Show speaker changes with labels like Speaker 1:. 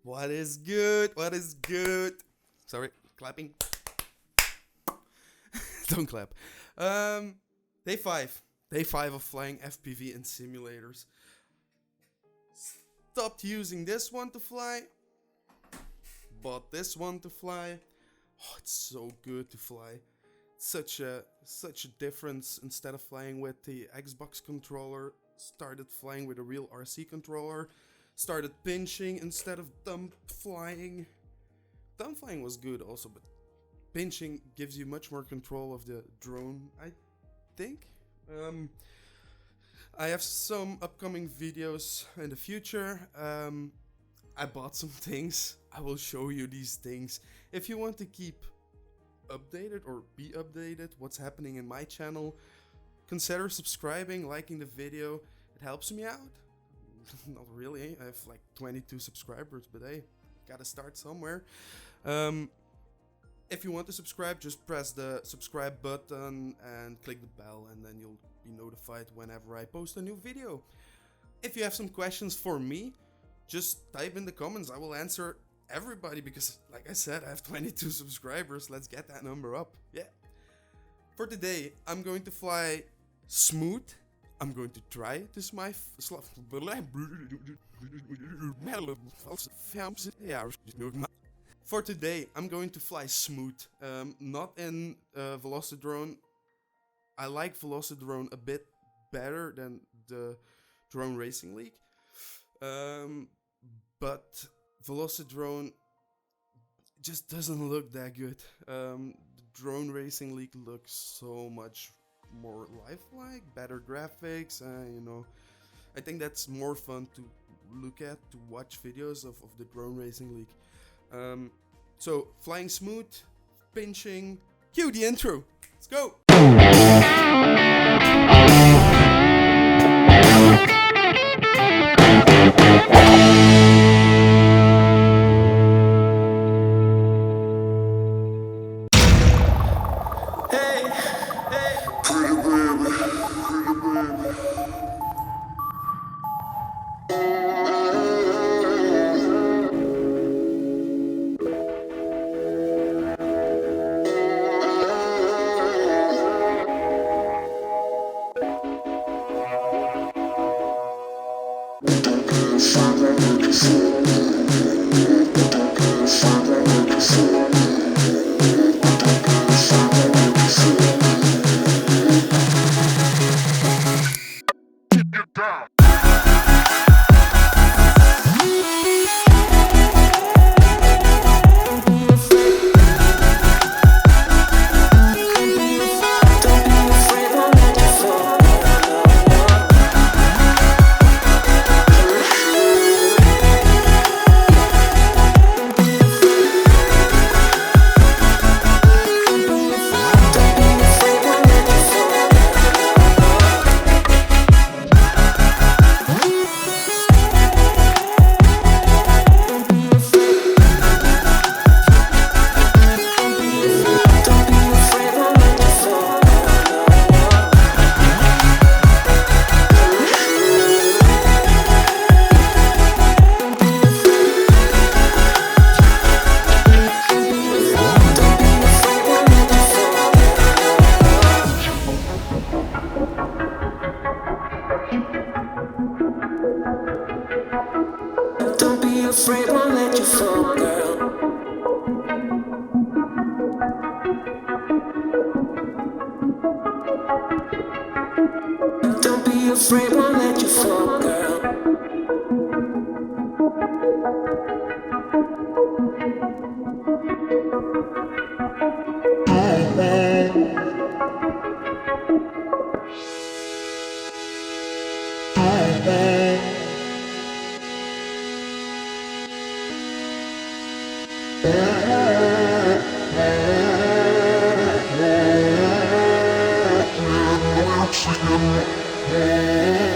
Speaker 1: What is good? What is good? Sorry, clapping. Don't clap. Day 5. Day 5 of flying FPV in simulators. Stopped using this one to fly. Bought this one to fly. Oh, it's so good to fly. Such a difference. Instead of flying with the Xbox controller, started flying with a real RC controller. Started pinching instead of thumb flying. Thumb flying was good also, but pinching gives you much more control of the drone, I think. I have some upcoming videos in the future. I bought some things. I will show you these things. If you want to keep updated or be updated what's happening in my channel, consider subscribing, liking the video. It helps me out. Not really, I have like 22 subscribers, but hey, gotta start somewhere. If you want to subscribe, just press the subscribe button and click the bell, and then you'll be notified whenever I post a new video. If you have some questions for me, just type in the comments. I will answer everybody because, like I said, I have 22 subscribers. Let's get that number up. Yeah. For today, I'm going to fly smooth. I'm going to try to For today, I'm going to fly smooth. Not in Velocidrone. I like Velocidrone a bit better than the Drone Racing League. But Velocidrone just doesn't look that good. The Drone Racing League looks so much more lifelike, better graphics, I think that's more fun to look at, to watch videos of the Drone Racing League. So flying smooth, pinching, cue the intro, let's go!
Speaker 2: Afraid won't let you fall, girl. Don't be afraid, won't let you fall, girl. Yeah.